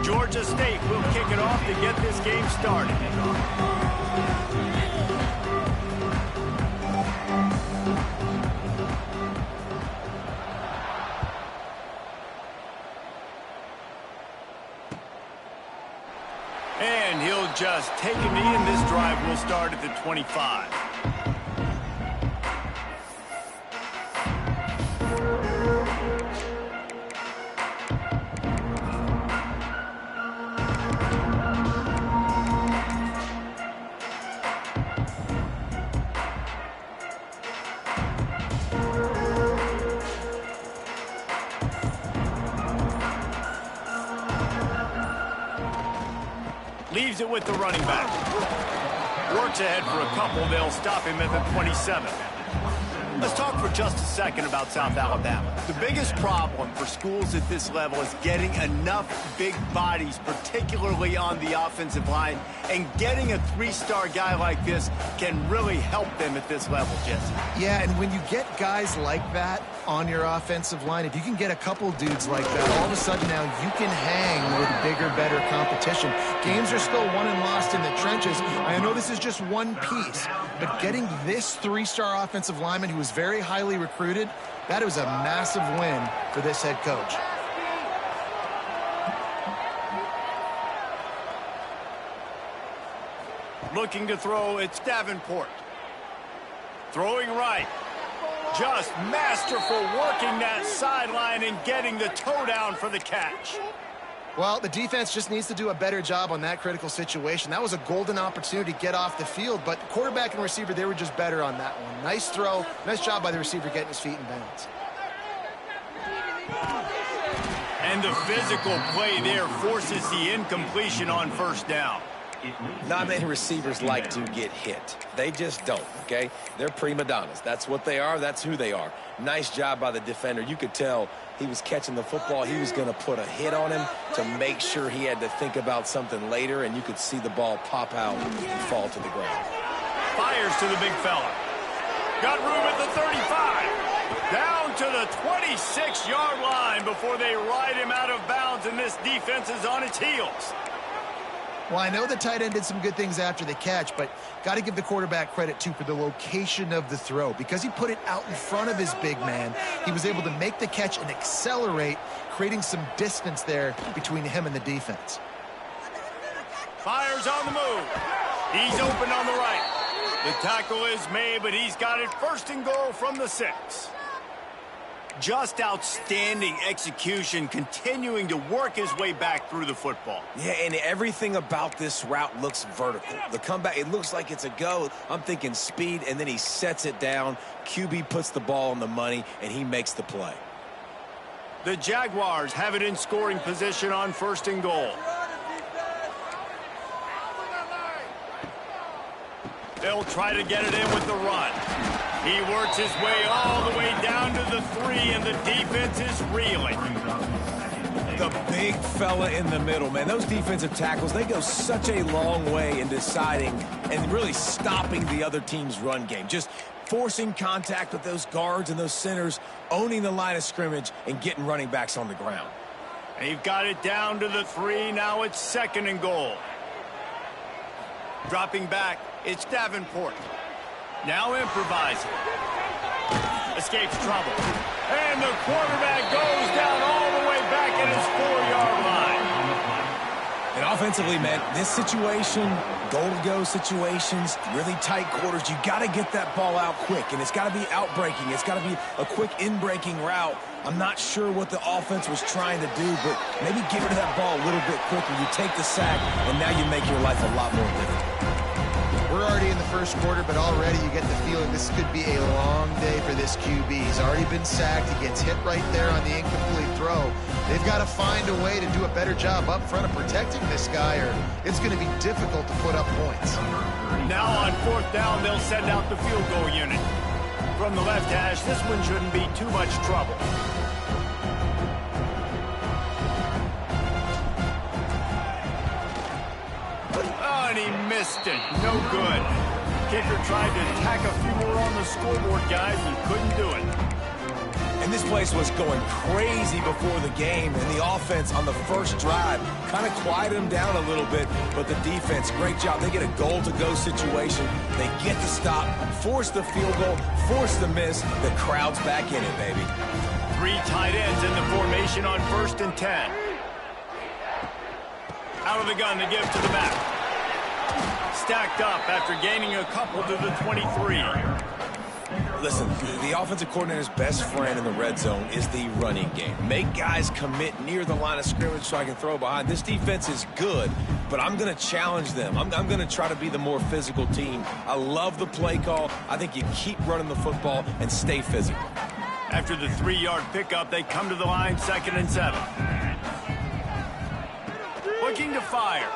Georgia State will kick it off to get this game started. And he'll just take a knee, and this drive will start at the 25. Leaves it with the running back. Works ahead for a couple. They'll stop him at the 27. Let's talk for just a second about South Alabama. The biggest problem for schools at this level is getting enough big bodies, particularly on the offensive line, and getting a three-star guy like this can really help them at this level, Jesse. Yeah, and when you get guys like that on your offensive line, if you can get a couple dudes like that, all of a sudden now you can hang with bigger, better competition. Games are still won and lost in the trenches. I know this is just one piece, but getting this three-star offensive lineman who was very highly recruited, that was a massive win for this head coach. Looking to throw, it's Davenport. Throwing right. Just masterful working that sideline and getting the toe down for the catch. Well, the defense just needs to do a better job on that critical situation. That was a golden opportunity to get off the field, but the quarterback and receiver, they were just better on that one. Nice throw. Nice job by the receiver getting his feet in bounds. And the physical play there forces the incompletion on first down. Not many receivers like to get hit. They just don't, okay? They're prima donnas. That's what they are. That's who they are. Nice job by the defender. You could tell he was catching the football. He was going to put a hit on him to make sure he had to think about something later, and you could see the ball pop out and fall to the ground. Fires to the big fella. Got room at the 35. Down to the 26-yard line before they ride him out of bounds, and this defense is on its heels. Well, I know the tight end did some good things after the catch, but got to give the quarterback credit, too, for the location of the throw. Because he put it out in front of his big man, he was able to make the catch and accelerate, creating some distance there between him and the defense. Fires on the move. He's open on the right. The tackle is made, but he's got it first and goal from the 6. Just outstanding execution, continuing to work his way back through the football. Yeah, and everything about this route looks vertical. The comeback, it looks like it's a go. I'm thinking speed, and then he sets it down. QB puts the ball on the money, and he makes the play. The Jaguars have it in scoring position on first and goal. They'll try to get it in with the run. He works his way all the way down to the 3, and the defense is reeling. The big fella in the middle, man. Those defensive tackles, they go such a long way in deciding and really stopping the other team's run game. Just forcing contact with those guards and those centers, owning the line of scrimmage, and getting running backs on the ground. They've got it down to the 3. Now it's second and goal. Dropping back, it's Davenport. Now improvising. Escapes trouble. And the quarterback goes down all the way back at his 4-yard line. And offensively, man, this situation, goal-to-go situations, really tight quarters, you got to get that ball out quick, and it's got to be out-breaking. It's got to be a quick in-breaking route. I'm not sure what the offense was trying to do, but maybe get rid of that ball a little bit quicker. You take the sack, and now you make your life a lot more difficult. We're already in the first quarter, but already you get the feeling this could be a long day for this QB. He's already been sacked. He gets hit right there on the incomplete throw. They've got to find a way to do a better job up front of protecting this guy, or it's going to be difficult to put up points. Now on 4th down, they'll send out the field goal unit. From the left hash, this one shouldn't be too much trouble. And he missed it. No good. Kicker tried to tack a few more on the scoreboard, guys, and couldn't do it. And this place was going crazy before the game, and the offense on the first drive kind of quieted them down a little bit, but the defense, great job. They get a goal-to-go situation. They get the stop, force the field goal, force the miss. The crowd's back in it, baby. 3 tight ends in the formation on 1st and 10. Out of the gun to give to the back. Stacked up after gaining a couple to the 23. Listen, the offensive coordinator's best friend in the red zone is the running game. Make guys commit near the line of scrimmage so I can throw behind. This defense is good, but I'm going to challenge them. I'm going to try to be the more physical team. I love the play call. I think you keep running the football and stay physical. After the 3-yard pickup, they come to the line 2nd and 7. Looking to fire.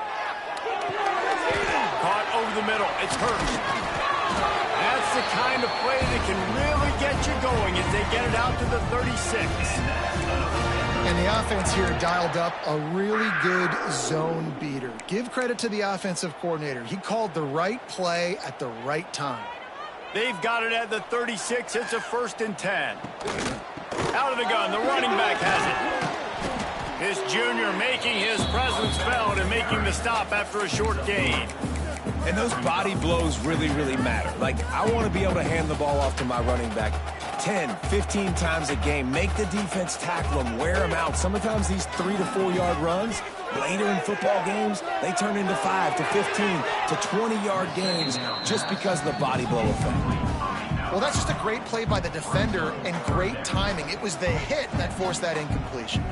Caught over the middle. It's Hurst. That's the kind of play that can really get you going as they get it out to the 36. And the offense here dialed up a really good zone beater. Give credit to the offensive coordinator. He called the right play at the right time. They've got it at the 36. It's a 1st and 10. Out of the gun. The running back has it. This junior making his presence felt and making the stop after a short gain. And those body blows really, really matter. Like, I want to be able to hand the ball off to my running back 10, 15 times a game. Make the defense tackle them, wear them out. Sometimes these 3 to 4 yard runs, later in football games, they turn into 5 to 15 to 20-yard games just because of the body blow effect. Well, that's just a great play by the defender and great timing. It was the hit that forced that incompletion.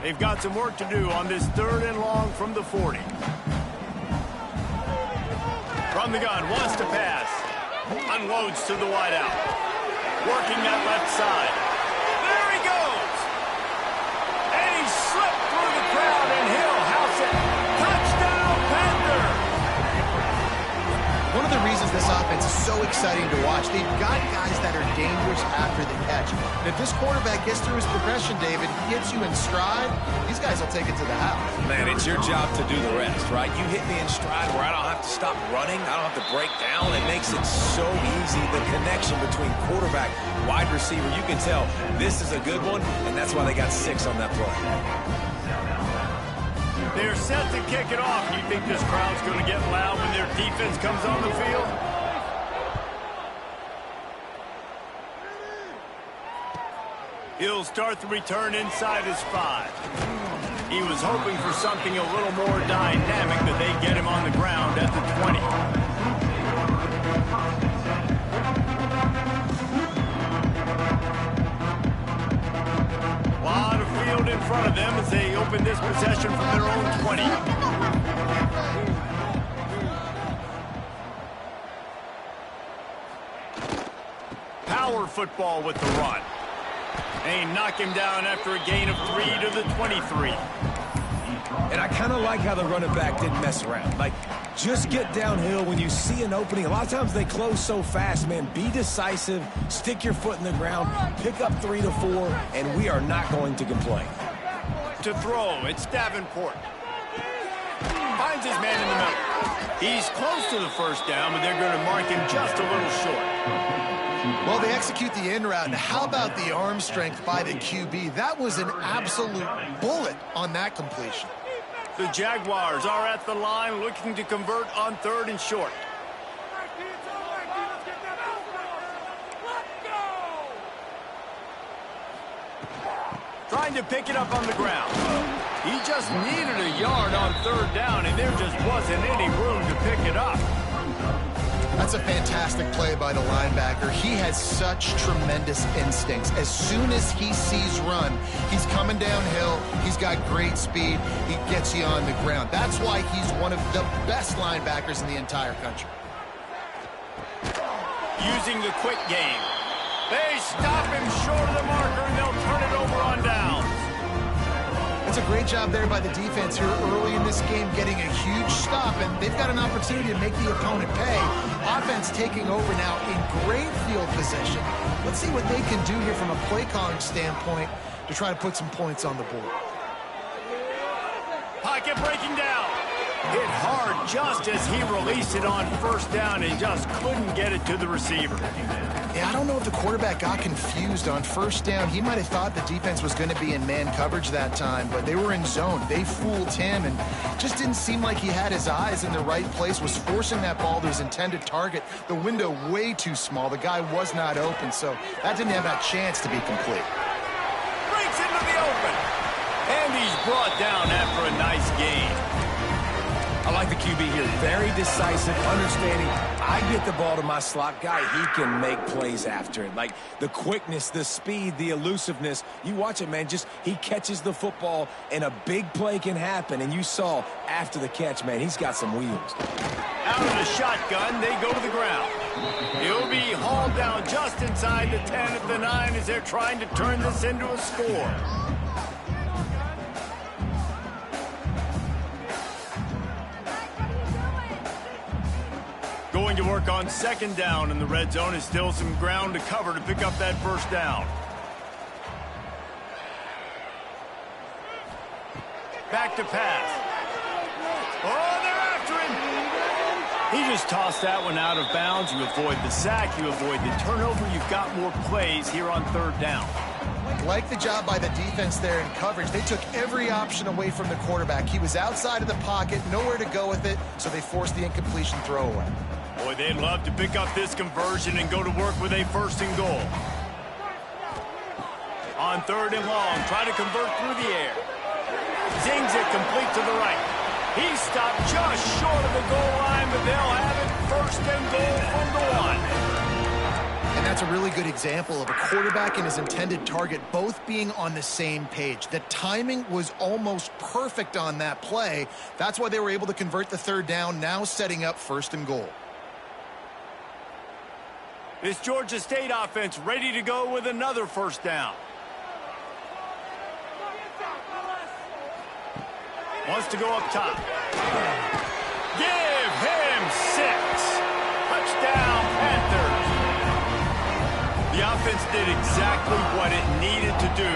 They've got some work to do on this 3rd and long from the 40. From the gun, wants to pass. Unloads to the wideout. Working that left side. There he goes! And he slipped through the crowd, and Hill house it. Touchdown, Panther! One of the reasons this offense is so exciting to watch, they've got guys that are dangerous after the catch. And if this quarterback gets through his progression, David, he gets you in stride, these guys will take it to the house. Man, it's your job to do the rest, right? You hit me in stride where I don't have to stop running. I don't have to break down. It makes it so easy, the connection between quarterback, wide receiver. You can tell this is a good one, and that's why they got 6 on that play. They're set to kick it off. You think this crowd's going to get loud when their defense comes on the field? He'll start the return inside his 5. He was hoping for something a little more dynamic, but they get him on the ground at the 20. A lot of field in front of them as they open this possession from their own 20. Power football with the run. They knock him down after a gain of 3 to the 23. And I kind of like how the running back didn't mess around. Like, just get downhill when you see an opening. A lot of times they close so fast, man. Be decisive, stick your foot in the ground, pick up 3 to 4, and we are not going to complain. To throw, it's Davenport. Finds his man in the middle. He's close to the 1st down, but they're going to mark him just a little short. Well, they execute the in route, and how about the arm strength by the QB? That was an absolute bullet on that completion. The Jaguars are at the line looking to convert on 3rd and short. Trying to pick it up on the ground. He just needed a yard on 3rd down, and there just wasn't any room to pick it up. That's a fantastic play by the linebacker. He has such tremendous instincts. As soon as he sees run, he's coming downhill. He's got great speed. He gets you on the ground. That's why he's one of the best linebackers in the entire country. Using the quick game. They stop him short of the marker, and they'll turn it over on downs. It's a great job there by the defense here early in this game, getting a huge stop, and they've got an opportunity to make the opponent pay. Offense taking over now in great field position. Let's see what they can do here from a play calling standpoint to try to put some points on the board. Pocket breaking down. Hit hard just as he released it on first down and just couldn't get it to the receiver. Yeah, I don't know if the quarterback got confused on first down. He might have thought the defense was going to be in man coverage that time, but they were in zone. They fooled him and just didn't seem like he had his eyes in the right place, was forcing that ball to his intended target. The window way too small. The guy was not open, so that didn't have that chance to be complete. Breaks into the open. And he's brought down after a nice gain. I like the QB here. Very decisive, understanding. I get the ball to my slot guy. He can make plays after it. Like the quickness, the speed, the elusiveness. You watch it, man. Just he catches the football, and a big play can happen. And you saw after the catch, man, he's got some wheels. Out of the shotgun, they go to the ground. He'll be hauled down just inside the 10 at the 9 as they're trying to turn this into a score. Going to work on second down in the red zone is still some ground to cover to pick up that first down. Back to pass. Oh, they're after him. He just tossed that one out of bounds. You avoid the sack, you avoid the turnover. You've got more plays here on third down. Like the job by the defense there in coverage. They took every option away from the quarterback. He was outside of the pocket, nowhere to go with it, so they forced the incompletion throwaway. Boy, they'd love to pick up this conversion and go to work with a first and goal. On third and long, try to convert through the air. Zings it complete to the right. He stopped just short of the goal line, but they'll have it first and goal from the 1. And that's a really good example of a quarterback and his intended target both being on the same page. The timing was almost perfect on that play. That's why they were able to convert the third down, now setting up first and goal. This Georgia State offense ready to go with another first down. Wants to go up top. Give him 6. Touchdown, Panthers. The offense did exactly what it needed to do,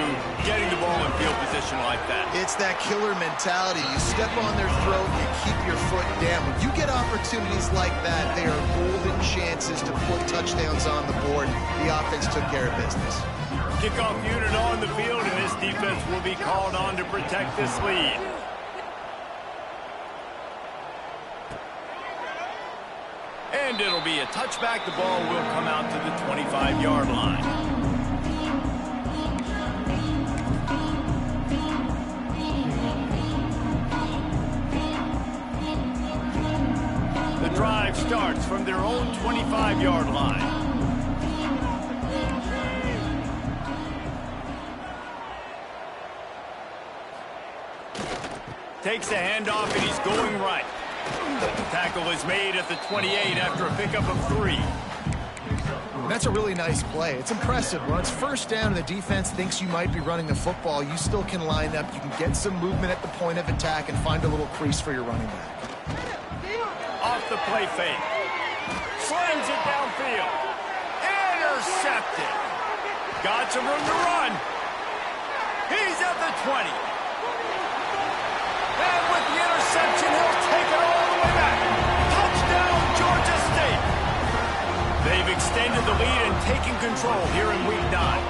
getting the ball in field position like that. It's that killer mentality. You step on their throat, you keep your foot down. When you get opportunities like that, they are golden chances to put touchdowns on the board. The offense took care of business. Kickoff unit on the field, and this defense will be called on to protect this lead. And it'll be a touchback. The ball will come out to the 25-yard line. The drive starts from their own 25-yard line. Takes the handoff, and he's going right. The tackle is made at the 28 after a pickup of 3. That's a really nice play. It's impressive. When it's first down and the defense thinks you might be running the football, you still can line up. You can get some movement at the point of attack and find a little crease for your running back. Off the play fake. Slings it downfield. Intercepted. Got some room to run. He's at the 20. And with the interception, he'll take it all the way back. Touchdown, Georgia State. They've extended the lead and taken control here in Week 9.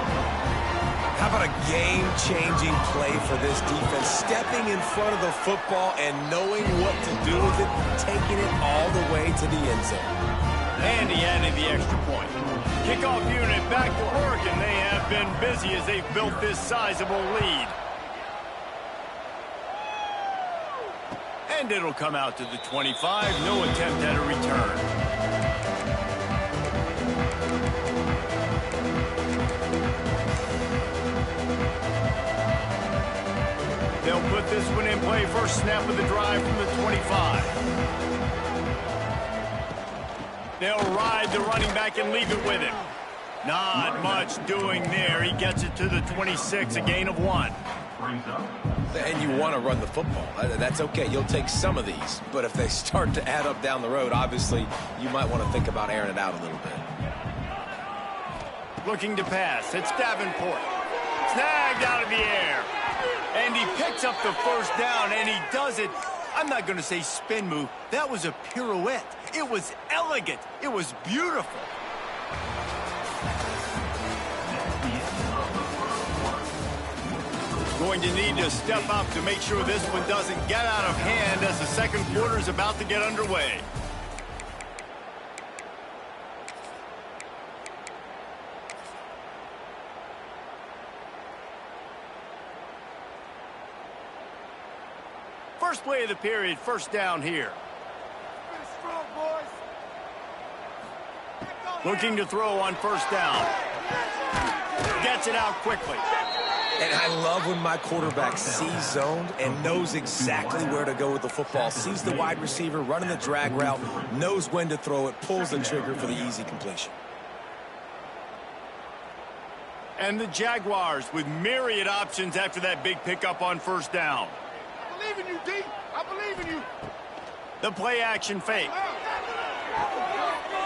How about a game-changing play for this defense? Stepping in front of the football and knowing what to do with it, taking it all the way to the end zone. And he added the extra point. Kickoff unit back to work, and they have been busy as they've built this sizable lead. And it'll come out to the 25. No attempt at a return. They'll put this one in play. First snap of the drive from the 25. They'll ride the running back and leave it with him. Not much doing there. He gets it to the 26, a gain of 1. And you want to run the football. That's okay. You'll take some of these. But if they start to add up down the road, obviously, you might want to think about airing it out a little bit. Looking to pass. It's Davenport. Snagged out of the air. And he picks up the first down, and he does it. I'm not going to say spin move. That was a pirouette. It was elegant. It was beautiful. Going to need to step up to make sure this one doesn't get out of hand as the second quarter is about to get underway. First play of the period, first down here. Looking to throw on first down. Gets it out quickly. And I love when my quarterback sees zoned and knows exactly where to go with the football. Sees the wide receiver running the drag route, knows when to throw it, pulls the trigger for the easy completion. And the Jaguars with myriad options after that big pickup on first down. I believe in you, D. I believe in you. The play action fake.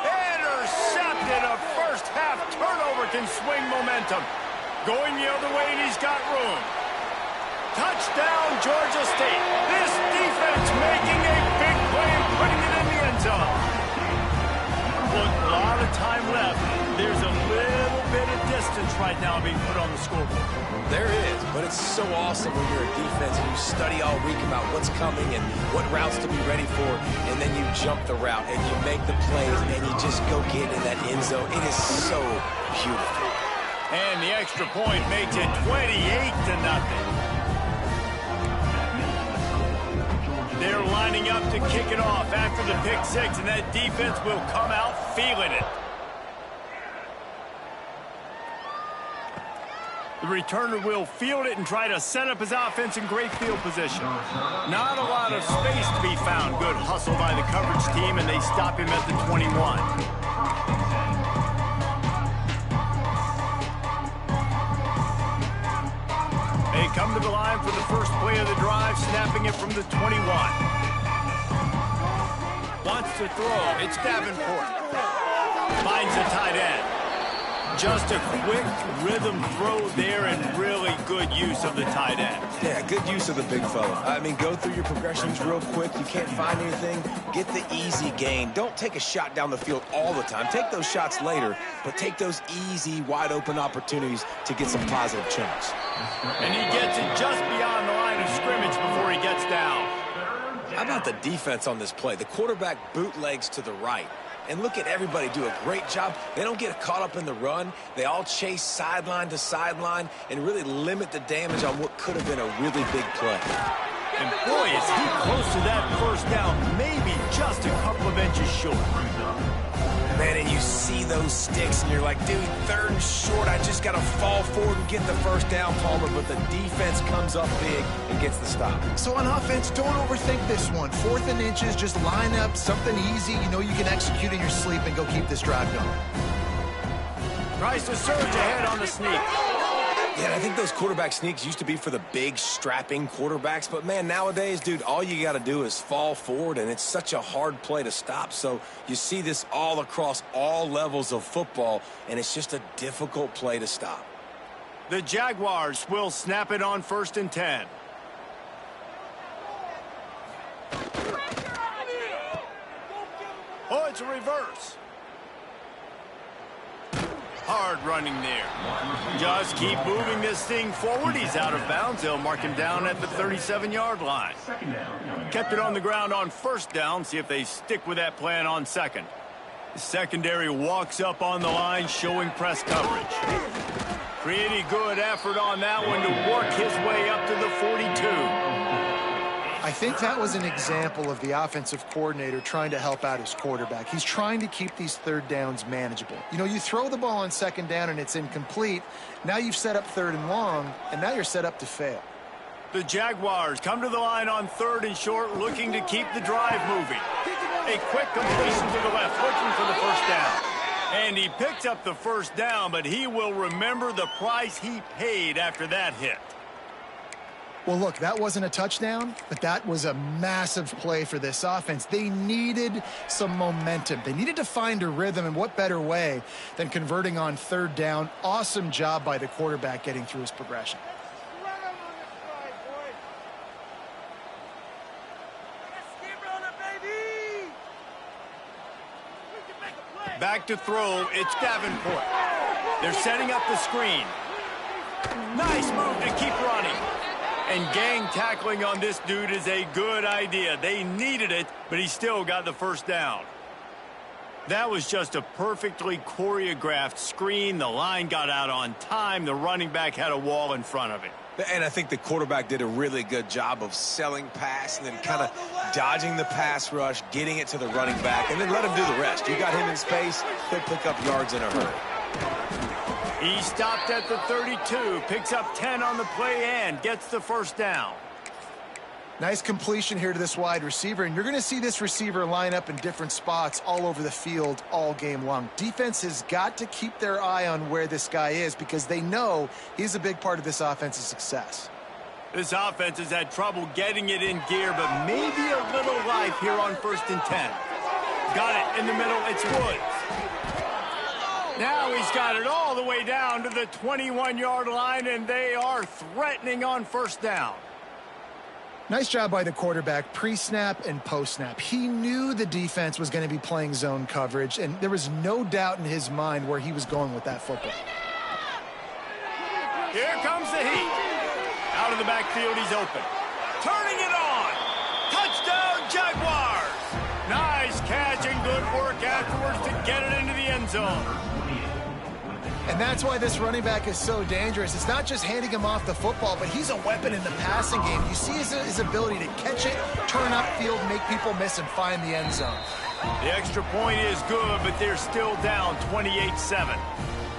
Intercepted. A first half turnover can swing momentum. Going the other way, and he's got room. Touchdown, Georgia State. This defense making a big play and putting it in the end zone. Look, a lot of time left. There's a little bit of distance right now being put on the scoreboard. There is, but it's so awesome when you're a defense and you study all week about what's coming and what routes to be ready for, and then you jump the route and you make the plays and you just go get in that end zone. It is so beautiful. And the extra point makes it 28-0. They're lining up to kick it off after the pick six, and that defense will come out feeling it. The returner will field it and try to set up his offense in great field position. Not a lot of space to be found. Good hustle by the coverage team, and they stop him at the 21. They come to the line for the first play of the drive, snapping it from the 21. Wants to throw. It's Davenport. Finds the tight end. Just a quick rhythm throw there and really good use of the tight end. Yeah, good use of the big fella. I mean, go through your progressions real quick. You can't find anything. Get the easy gain. Don't take a shot down the field all the time. Take those shots later, but take those easy, wide-open opportunities to get some positive chunks. And he gets it just beyond the line of scrimmage before he gets down. How about the defense on this play? The quarterback bootlegs to the right. And look at everybody do a great job. They don't get caught up in the run. They all chase sideline to sideline and really limit the damage on what could have been a really big play. And boy, is he close to that first down, maybe just a couple of inches short. Man, and you see those sticks, and you're like, dude, third and short. I just got to fall forward and get the first down, Palmer. But the defense comes up big and gets the stop. So on offense, don't overthink this one. 4th and inches, just line up something easy you know you can execute in your sleep and go keep this drive going. Tries to surge ahead on the sneak. Yeah, I think those quarterback sneaks used to be for the big, strapping quarterbacks. But, man, nowadays, dude, all you got to do is fall forward, and it's such a hard play to stop. So you see this all across all levels of football, and it's just a difficult play to stop. The Jaguars will snap it on 1st and 10. Oh, it's a reverse. Hard running there. Just keep moving this thing forward. He's out of bounds. They'll mark him down at the 37-yard line. Kept it on the ground on first down. See if they stick with that plan on second. The secondary walks up on the line, showing press coverage. Pretty good effort on that one to work his way up to the 42. I think that was an example of the offensive coordinator trying to help out his quarterback. He's trying to keep these third downs manageable. You know, you throw the ball on second down and it's incomplete. Now you've set up 3rd and long, and now you're set up to fail. The Jaguars come to the line on 3rd and short, looking to keep the drive moving. A quick completion to the left, looking for the first down. And he picks up the first down, but he will remember the price he paid after that hit. Well, look, that wasn't a touchdown, but that was a massive play for this offense. They needed some momentum. They needed to find a rhythm, and what better way than converting on 3rd down. Awesome job by the quarterback getting through his progression. Back to throw, it's Davenport. They're setting up the screen. Nice move to keep running. And gang tackling on this dude is a good idea. They needed it, but he still got the first down. That was just a perfectly choreographed screen. The line got out on time. The running back had a wall in front of it. And I think the quarterback did a really good job of selling pass and then kind of dodging the pass rush, getting it to the running back, and then let him do the rest. You got him in space, he'll pick up yards in a hurry. He stopped at the 32, picks up 10 on the play and gets the first down. Nice completion here to this wide receiver, and you're going to see this receiver line up in different spots all over the field all game long. Defense has got to keep their eye on where this guy is because they know he's a big part of this offense's success. This offense has had trouble getting it in gear, but maybe a little life here on 1st and 10. Got it in the middle, it's Woods. Now he's got it all the way down to the 21-yard line, and they are threatening on 1st down. Nice job by the quarterback, pre-snap and post-snap. He knew the defense was going to be playing zone coverage, and there was no doubt in his mind where he was going with that football. Here comes the heat. Out of the backfield, he's open. Turning it on. Touchdown, Jaguars. Nice catch and good work afterwards to get it into the end zone. And that's why this running back is so dangerous. It's not just handing him off the football, but he's a weapon in the passing game. You see his ability to catch it, turn upfield, make people miss, and find the end zone. The extra point is good, but they're still down 28-7.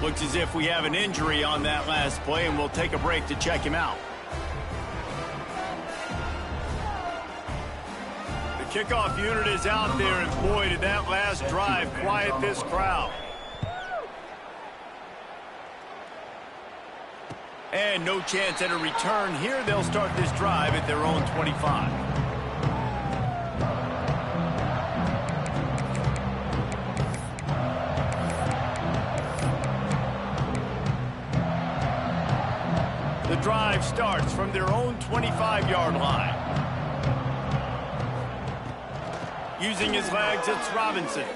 Looks as if we have an injury on that last play, and we'll take a break to check him out. The kickoff unit is out there, and boy, did that last drive quiet this crowd. And no chance at a return here. They'll start this drive at their own 25. The drive starts from their own 25-yard line. Using his legs, it's Robinson.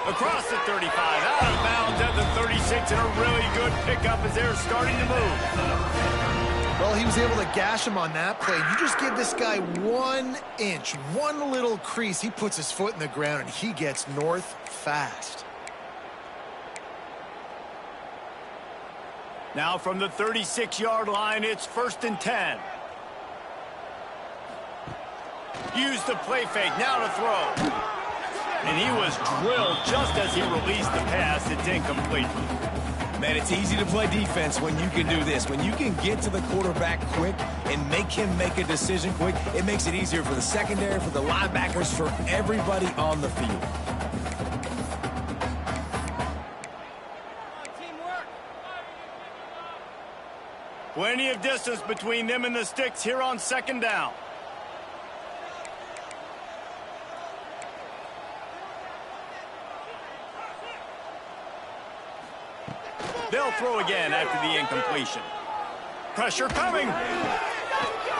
Across the 35, out of bounds at the 36, and a really good pickup as they're starting to move. Well, he was able to gash him on that play. You just give this guy 1 inch, one little crease, he puts his foot in the ground, and he gets north fast. Now from the 36-yard line, it's 1st and 10. Use the play fake, now to throw. And he was drilled just as he released the pass. It's incomplete. Man, it's easy to play defense when you can do this. When you can get to the quarterback quick and make him make a decision quick, it makes it easier for the secondary, for the linebackers, for everybody on the field. Plenty of distance between them and the sticks here on 2nd down. They'll throw again after the incompletion. Pressure coming.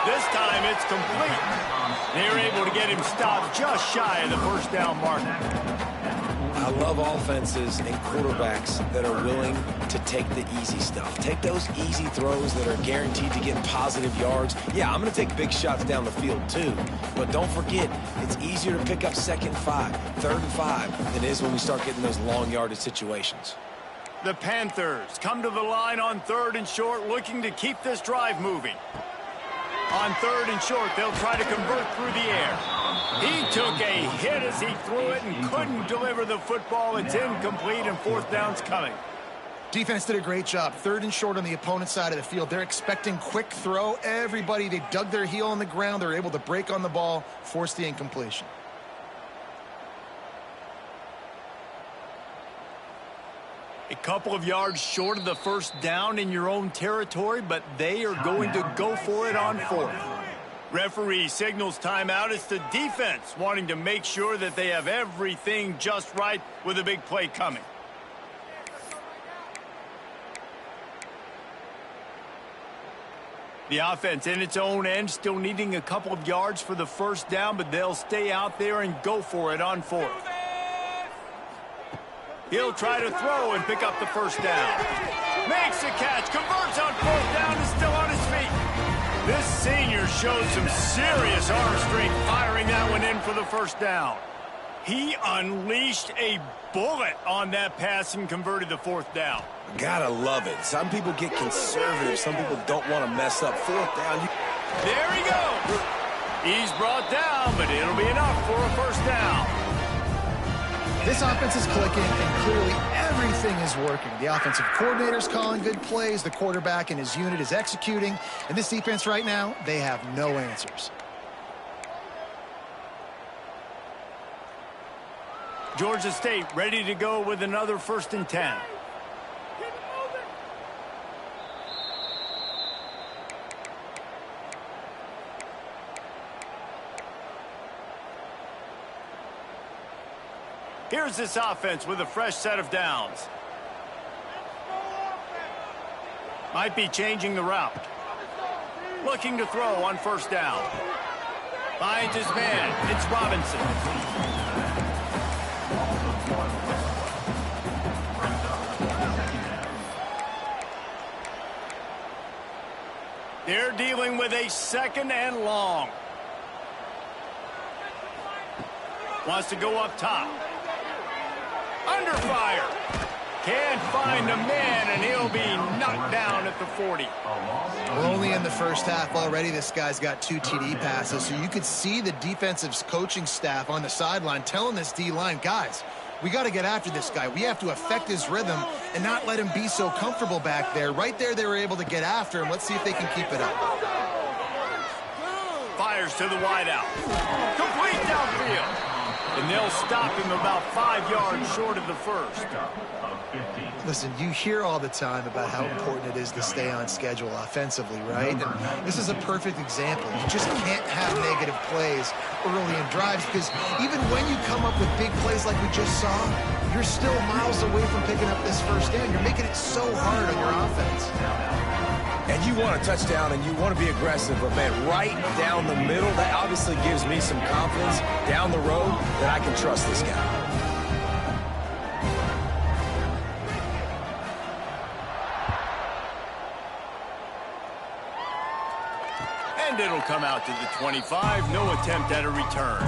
This time it's complete. They're able to get him stopped just shy of the 1st down mark. I love offenses and quarterbacks that are willing to take the easy stuff. Take those easy throws that are guaranteed to get positive yards. Yeah, I'm going to take big shots down the field too. But don't forget, it's easier to pick up 2nd and 5, 3rd and 5 than it is when we start getting those long yardage situations. The Panthers come to the line on 3rd and short, looking to keep this drive moving. On 3rd and short, they'll try to convert through the air. He took a hit as he threw it and couldn't deliver the football. It's incomplete, and 4th down's coming. Defense did a great job. 3rd and short on the opponent's side of the field. They're expecting quick throw. Everybody, they dug their heel on the ground. They're able to break on the ball, force the incompletion. A couple of yards short of the 1st down in your own territory, but they are going to go for it on 4th. Referee signals timeout. It's the defense wanting to make sure that they have everything just right with a big play coming. The offense in its own end, still needing a couple of yards for the 1st down, but they'll stay out there and go for it on 4th. He'll try to throw and pick up the first down. Makes a catch, converts on fourth down, is still on his feet. This senior showed some serious arm strength firing that one in for the first down. He unleashed a bullet on that pass and converted the fourth down. Gotta love it. Some people get conservative. Some people don't want to mess up. Fourth down. There he goes. He's brought down, but it'll be enough for a first down. This offense is clicking, and clearly everything is working. The offensive coordinator's calling good plays. The quarterback and his unit is executing. And this defense right now, they have no answers. Georgia State ready to go with another 1st and 10. Here's this offense with a fresh set of downs. Might be changing the route. Looking to throw on first down. Finds his man. It's Robinson. They're dealing with a 2nd and long. Wants to go up top. Under fire. Can't find a man, and he'll be knocked down at the 40. We're only in the first half already. This guy's got 2 TD passes, so you could see the defensive coaching staff on the sideline telling this D-line, guys, we got to get after this guy. We have to affect his rhythm and not let him be so comfortable back there. Right there, they were able to get after him. Let's see if they can keep it up. Fires to the wideout. Complete downfield. And they'll stop him about 5 yards short of the first. Listen, you hear all the time about how important it is to stay on schedule offensively, right? And this is a perfect example. You just can't have negative plays early in drives because even when you come up with big plays like we just saw, you're still miles away from picking up this first down. You're making it so hard on your offense. And you want a touchdown and you want to be aggressive, but man, right down the middle, that obviously gives me some confidence down the road that I can trust this guy. And it'll come out to the 25. No attempt at a return.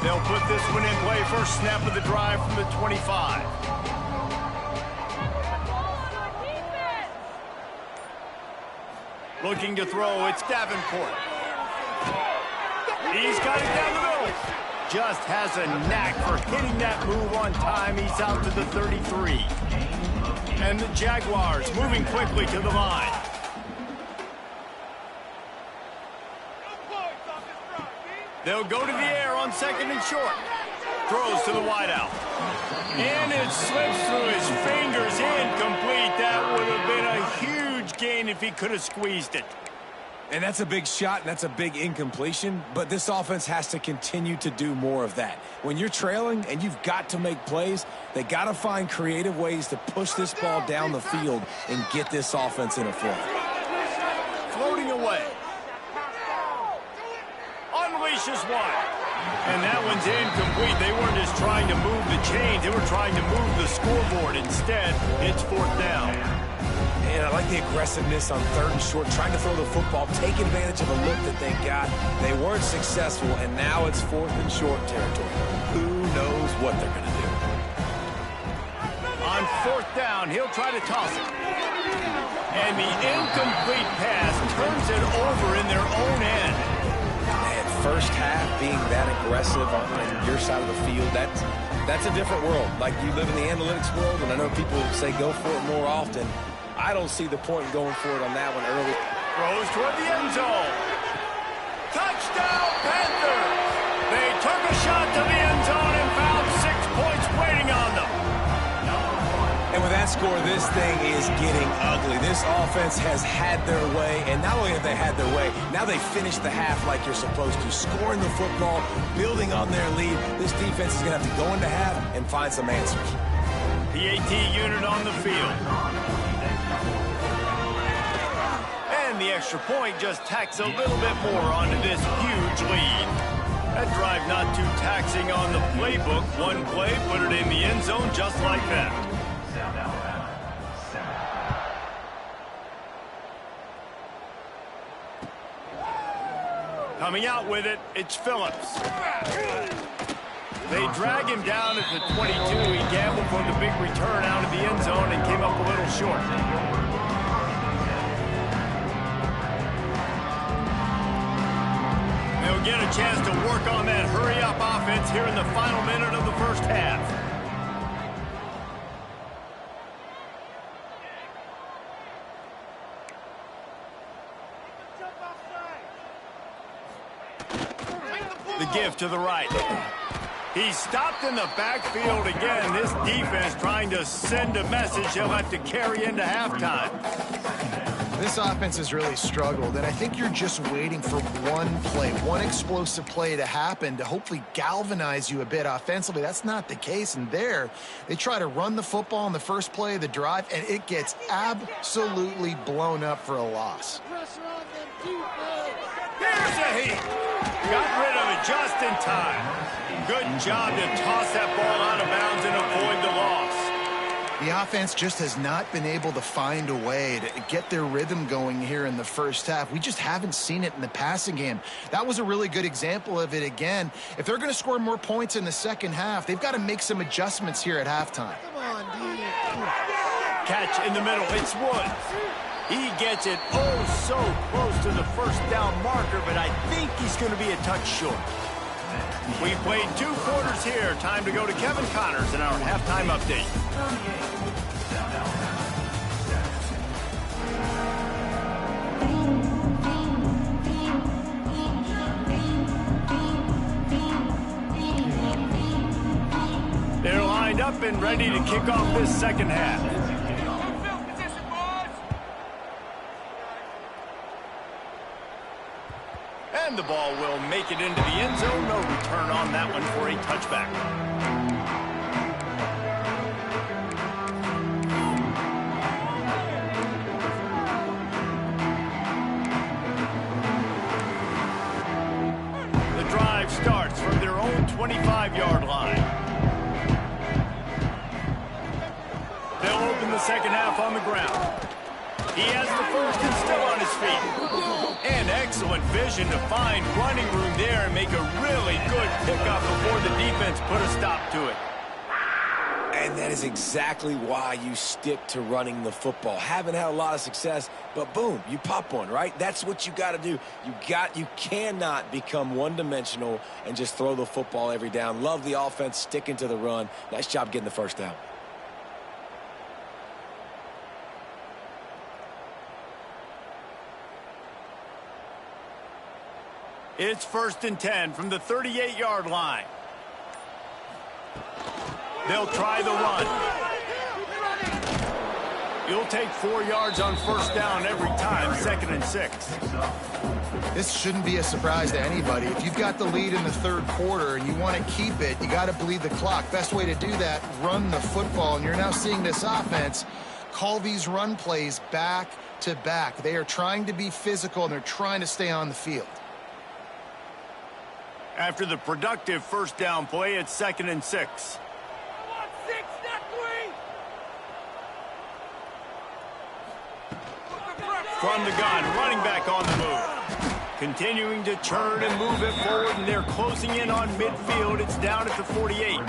They'll put this one in play. First snap of the drive from the 25. Looking to throw, it's Davenport. He's got it down the middle. Just has a knack for hitting that move on time. He's out to the 33. And the Jaguars moving quickly to the line. They'll go to the air on 2nd and short. Throws to the wideout. And it slips through his fingers. Incomplete. That would have been a huge gain if he could have squeezed it. And that's a big shot, and that's a big incompletion, but this offense has to continue to do more of that. When you're trailing and you've got to make plays, they got to find creative ways to push this ball down the field and get this offense in a flow. Floating away. Unleashes one. And that one's incomplete. They weren't just trying to move the chains. They were trying to move the scoreboard. Instead, it's 4th down. And I like the aggressiveness on 3rd and short, trying to throw the football, take advantage of a look that they got. They weren't successful, and now it's 4th and short territory. Who knows what they're going to do? On 4th down, he'll try to toss it. And the incomplete pass turns it over in their own end. Man, first half being that aggressive on your side of the field, that's a different world. Like, you live in the analytics world, and I know people say go for it more often. I don't see the point in going for it on that one early. Throws toward the end zone. Touchdown, Panthers! They took a shot to the end zone and found 6 points waiting on them. And with that score, this thing is getting ugly. This offense has had their way, and not only have they had their way, now they finish the half like you're supposed to, scoring the football, building on their lead. This defense is going to have to go into half and find some answers. PAT unit on the field. And the extra point just tacks a little bit more onto this huge lead. That drive not too taxing on the playbook. One play, put it in the end zone just like that. Coming out with it, it's Phillips. They drag him down at the 22. He gambled for the big return out of the end zone and came up a little short. They'll get a chance to work on that hurry-up offense here in the final minute of the first half. The give to the right. He's stopped in the backfield again. This defense trying to send a message he'll have to carry into halftime. This offense has really struggled, and I think you're just waiting for one play, one explosive play to happen to hopefully galvanize you a bit offensively. That's not the case, and there they try to run the football in the first play of the drive, and it gets absolutely blown up for a loss. Here's a heat. Got rid of it just in time. Good job to toss that ball out of bounds and avoid the loss. The offense just has not been able to find a way to get their rhythm going here in the first half. We just haven't seen it in the passing game. That was a really good example of it again. If they're going to score more points in the second half, they've got to make some adjustments here at halftime. Come on, D. Catch in the middle. It's Woods. He gets it so close to the first down marker, but I think he's going to be a touch short. We played 2 quarters here. Time to go to Kevin Connors in our halftime update. They're lined up and ready to kick off this second half. And the ball will make it into the end zone. No return on that one for a touchback. The drive starts from their own 25-yard line. They'll open the second half on the ground. He has the first and still on his feet. And excellent vision to find running room there and make a really good pickup before the defense put a stop to it. And that is exactly why you stick to running the football. Haven't had a lot of success, but boom, you pop one, right? That's what you got to do. You cannot become one-dimensional and just throw the football every down. Love the offense sticking to the run. Nice job getting the first down. It's 1st and 10 from the 38-yard line. They'll try the run. You'll take 4 yards on first down every time, 2nd and 6. This shouldn't be a surprise to anybody. If you've got the lead in the third quarter and you want to keep it, you got to bleed the clock. Best way to do that, run the football. And you're now seeing this offense call these run plays back to back. They are trying to be physical, and they're trying to stay on the field. After the productive first down play, it's 2nd and 6. From the gun, running back on the move. Continuing to turn and move it forward, and they're closing in on midfield. It's down at the 48.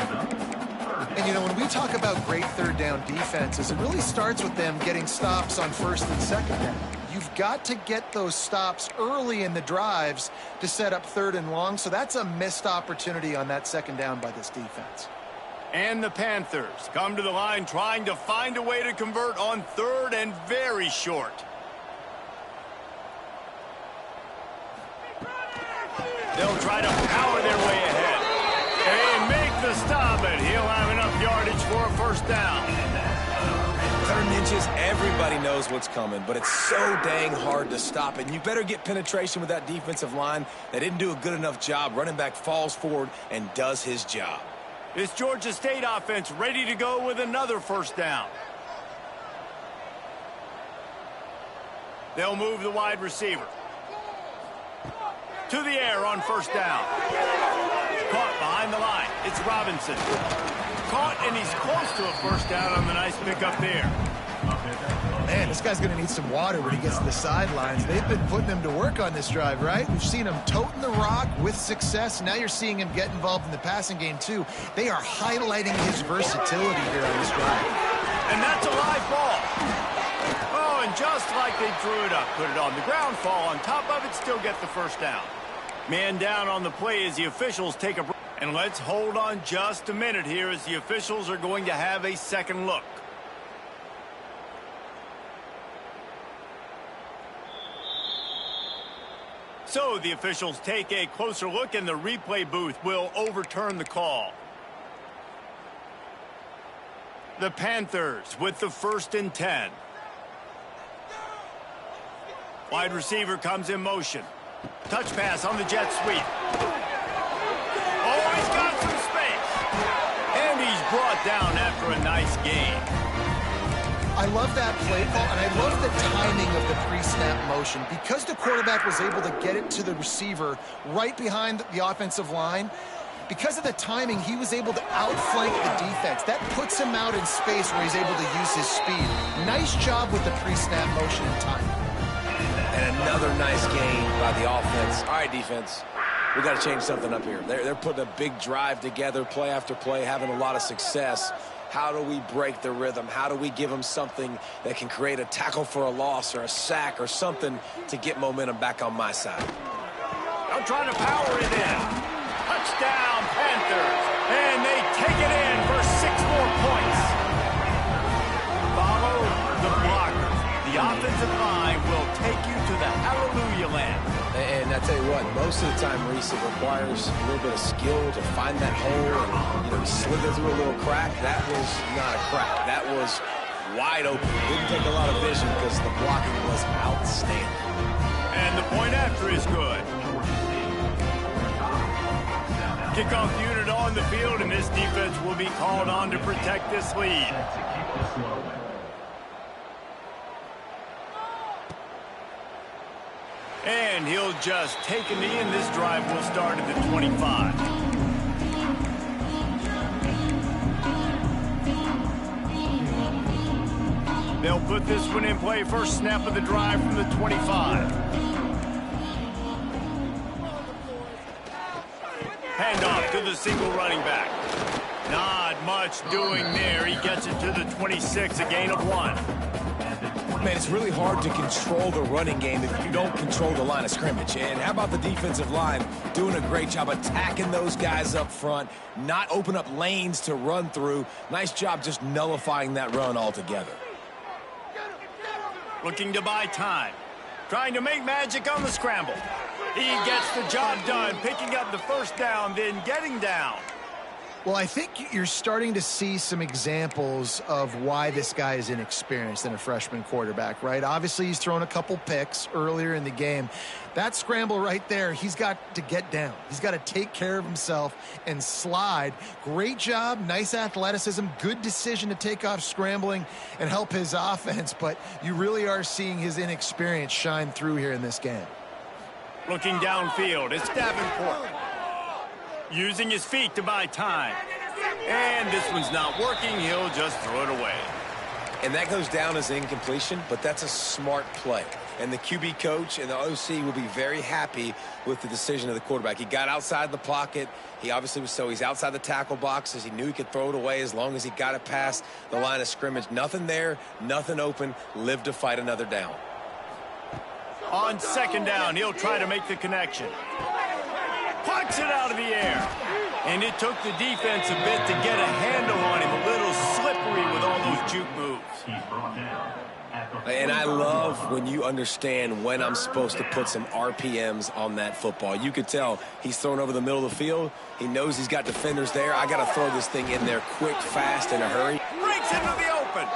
And, you know, when we talk about great third down defenses, it really starts with them getting stops on first and second down. You've got to get those stops early in the drives to set up 3rd and long, so that's a missed opportunity on that second down by this defense. And the Panthers come to the line trying to find a way to convert on 3rd and very short. They'll try to power their way ahead. They make the stop, and he'll have enough yardage for a first down. inches, everybody knows what's coming, but it's so dang hard to stop it. And you better get penetration with that defensive line. They didn't do a good enough job. Running back falls forward and does his job. This Georgia State offense ready to go with another first down. They'll move the wide receiver. To the air on first down. Caught behind the line. It's Robinson. Caught, and he's close to a first down on the nice pickup there. Man, this guy's going to need some water when he gets to the sidelines. They've been putting him to work on this drive, right? We've seen him toting the rock with success. Now you're seeing him get involved in the passing game, too. They are highlighting his versatility here on this drive. And that's a live ball. Oh, and just like they drew it up, put it on the ground, fall on top of it, still get the first down. Man down on the play as the officials take a break. And let's hold on just a minute here as the officials are going to have a second look. So the officials take a closer look, and the replay booth will overturn the call. The Panthers with the 1st and 10. Wide receiver comes in motion. Touch pass on the jet sweep. Oh, he's got some space. And he's brought down after a nice gain. I love that play call, and I love the timing of the pre-snap motion. Because the quarterback was able to get it to the receiver right behind the offensive line, because of the timing, he was able to outflank the defense. That puts him out in space where he's able to use his speed. Nice job with the pre-snap motion and timing. And another nice gain by the offense. All right, defense, we got to change something up here. They're putting a big drive together, play after play, having a lot of success. How do we break the rhythm? How do we give them something that can create a tackle for a loss or a sack or something to get momentum back on my side? I'm trying to power it in. Touchdown, Panthers. And they take it in for 6 more points. Follow the blockers. The offensive line will take you to the hallelujah land. And I tell you what, most of the time, Reese, it requires a little bit of skill to find that hole and slither through a little crack. That was not a crack. That was wide open. Didn't take a lot of vision because the blocking was outstanding. And the point after is good. Kickoff unit on the field, and this defense will be called on to protect this lead. And he'll just take a knee, and this drive will start at the 25. They'll put this one in play. First snap of the drive from the 25. Handoff to the single running back. Not much doing there. He gets it to the 26, a gain of 1. Man, it's really hard to control the running game if you don't control the line of scrimmage. And how about the defensive line doing a great job attacking those guys up front, not open up lanes to run through. Nice job just nullifying that run altogether. Looking to buy time. Trying to make magic on the scramble. He gets the job done, picking up the first down, then getting down. Well, I think you're starting to see some examples of why this guy is inexperienced in a freshman quarterback, right? Obviously, he's thrown a couple picks earlier in the game. That scramble right there, he's got to get down. He's got to take care of himself and slide. Great job, nice athleticism, good decision to take off scrambling and help his offense, but you really are seeing his inexperience shine through here in this game. Looking downfield, it's Davenport. Using his feet to buy time. And this one's not working. He'll just throw it away. And that goes down as incompletion, but that's a smart play. And the QB coach and the OC will be very happy with the decision of the quarterback. He got outside the pocket. He obviously was he's outside the tackle boxes. He knew he could throw it away as long as he got it past the line of scrimmage. Nothing there, nothing open. Live to fight another down. On second down, he'll try to make the connection. Pucks it out of the air. And it took the defense a bit to get a handle on him. A little slippery with all those juke moves. And I love when you understand when I'm supposed to put some RPMs on that football. You could tell he's thrown over the middle of the field. He knows he's got defenders there. I got to throw this thing in there quick, fast, in a hurry. Breaks into the open.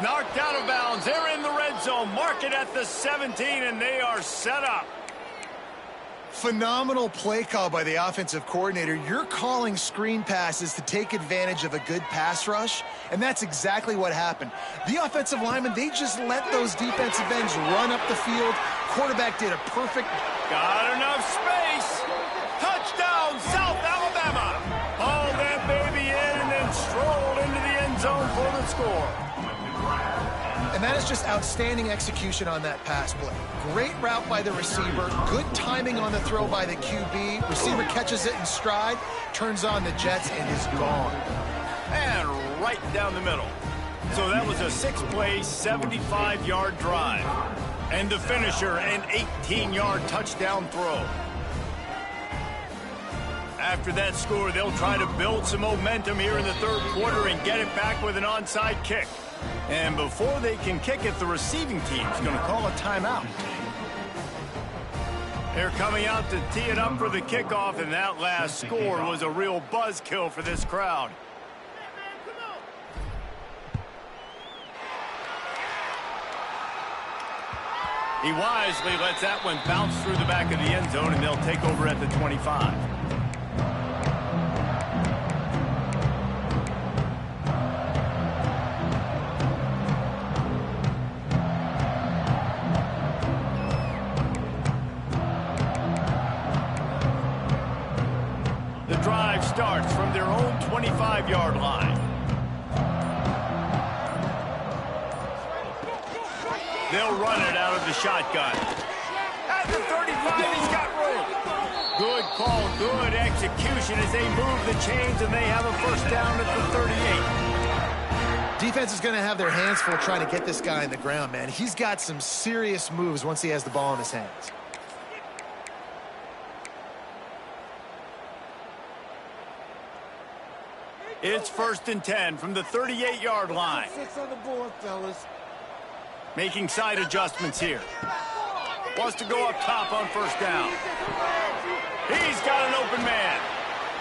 Knocked out of bounds. They're in the red zone. Mark it at the 17, and they are set up. Phenomenal play call by the offensive coordinator. You're calling screen passes to take advantage of a good pass rush, and that's exactly what happened. The offensive linemen, they just let those defensive ends run up the field. Quarterback did a perfect... Got enough space. Touchdown, South Alabama. Hauled that baby in and then strolled into the end zone for the score. And that is just outstanding execution on that pass play. Great route by the receiver, good timing on the throw by the QB. Receiver catches it in stride, turns on the jets, and is gone. And right down the middle. So that was a 6-play, 75-yard drive. And the finisher, an 18-yard touchdown throw. After that score, they'll try to build some momentum here in the third quarter and get it back with an onside kick. And before they can kick it, the receiving team's going to call a timeout. They're coming out to tee it up for the kickoff, and that last score was a real buzzkill for this crowd. He wisely lets that one bounce through the back of the end zone, and they'll take over at the 25. The drive starts from their own 25-yard line. They'll run it out of the shotgun. At the 35, he's got room. Good call, good execution as they move the chains, and they have a first down at the 38. Defense is going to have their hands full trying to get this guy on the ground, man. He's got some serious moves once he has the ball in his hands. It's 1st and 10 from the 38-yard line. 6 on the board, fellas. Making side adjustments here. Wants to go up top on first down. He's got an open man.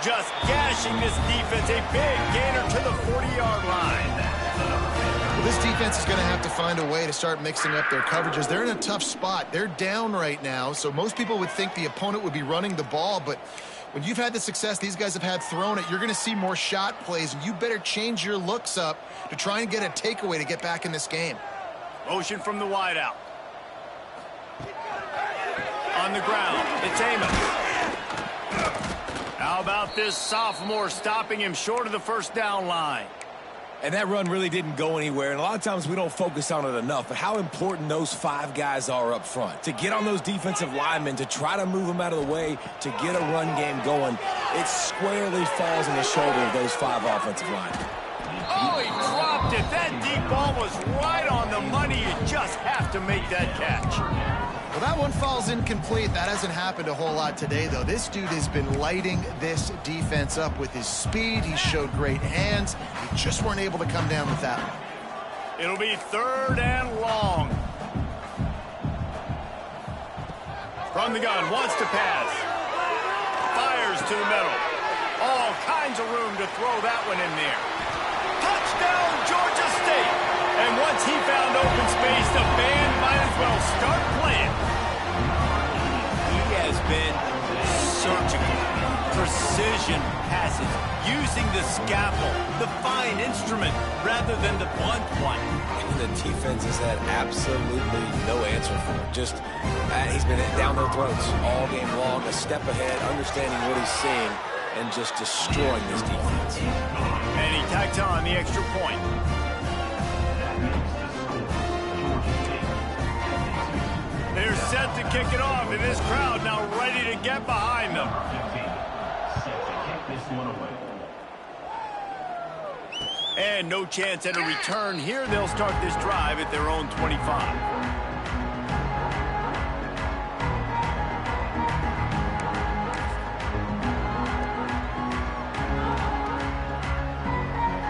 Just gashing this defense. A big gainer to the 40-yard line. Well, this defense is going to have to find a way to start mixing up their coverages. They're in a tough spot. They're down right now, so most people would think the opponent would be running the ball, but when you've had the success these guys have had throwing it, you're going to see more shot plays, and you better change your looks up to try and get a takeaway to get back in this game. Motion from the wideout. On the ground, it's Amos. How about this sophomore stopping him short of the first down line? And that run really didn't go anywhere, and a lot of times we don't focus on it enough, but how important those 5 guys are up front. To get on those defensive linemen, to try to move them out of the way, to get a run game going, it squarely falls on the shoulder of those 5 offensive linemen. Oh, he dropped it. That deep ball was right on the money. You just have to make that catch. Well, that one falls incomplete. That hasn't happened a whole lot today, though. This dude has been lighting this defense up with his speed. He showed great hands. He just weren't able to come down with that one. It'll be 3rd and long. From the gun, wants to pass. Fires to the middle. All kinds of room to throw that one in there. Touchdown, Georgia State. And once he found open space, the band might as well start playing. He has been surgical. Precision passes, using the scalpel, the fine instrument, rather than the blunt one. And the defense has had absolutely no answer for him. Just, he's been down their throats all game long, a step ahead, understanding what he's seeing, and just destroying this defense. And he tacked on the extra point. They're set to kick it off, and this crowd now ready to get behind them. And no chance at a return here. They'll start this drive at their own 25.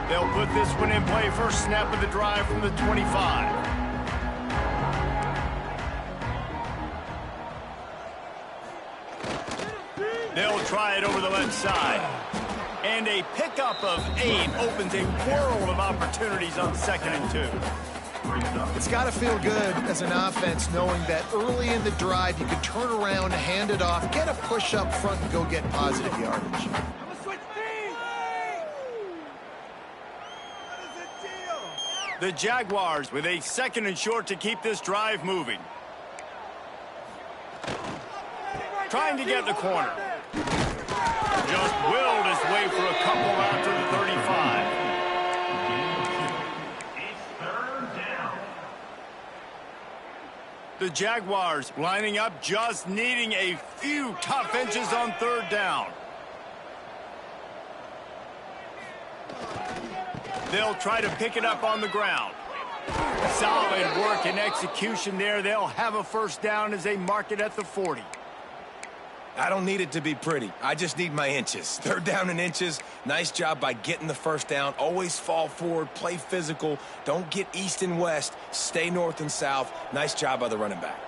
They'll put this one in play. First snap of the drive from the 25. They'll try it over the left side. And a pickup of 8 opens a world of opportunities on 2nd and 2. It's got to feel good as an offense knowing that early in the drive you can turn around, hand it off, get a push up front, and go get positive yardage. The Jaguars with a 2nd and short to keep this drive moving. Trying to get the corner. Just willed his way for a couple out to the 35. The Jaguars lining up, just needing a few tough inches on 3rd down. They'll try to pick it up on the ground. Solid work and execution there. They'll have a 1st down as they mark it at the 40. I don't need it to be pretty. I just need my inches. 3rd down and inches. Nice job by getting the 1st down. Always fall forward, play physical. Don't get east and west. Stay north and south. Nice job by the running back.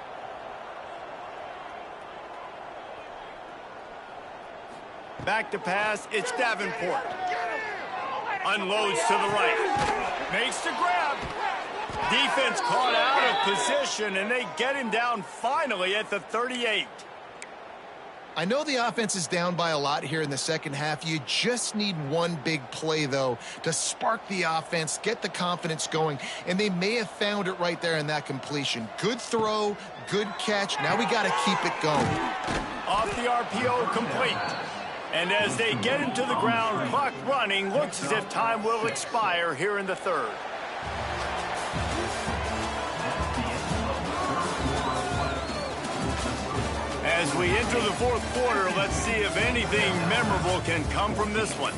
Back to pass, it's Davenport. Unloads to the right. Makes the grab. Defense caught out of position, and they get him down finally at the 38. I know the offense is down by a lot here in the second half. You just need one big play, though, to spark the offense, get the confidence going, and they may have found it right there in that completion. Good throw, good catch. Now we got to keep it going. Off the RPO, complete. And as they get him to the ground, clock running, looks as if time will expire here in the 3rd. As we enter the 4th quarter, let's see if anything memorable can come from this one.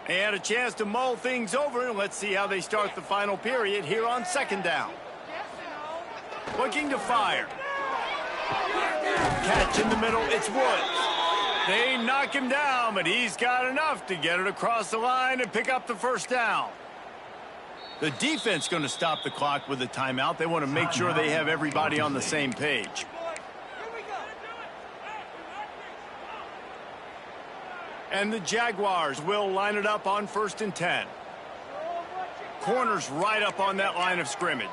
And a chance to mull things over, and let's see how they start the final period here on 2nd down. Looking to fire. Catch in the middle, it's Woods. They knock him down, but he's got enough to get it across the line and pick up the 1st down. The defense going to stop the clock with a timeout. They want to make sure they have everybody on the same page. And the Jaguars will line it up on 1st and 10. Corners right up on that line of scrimmage.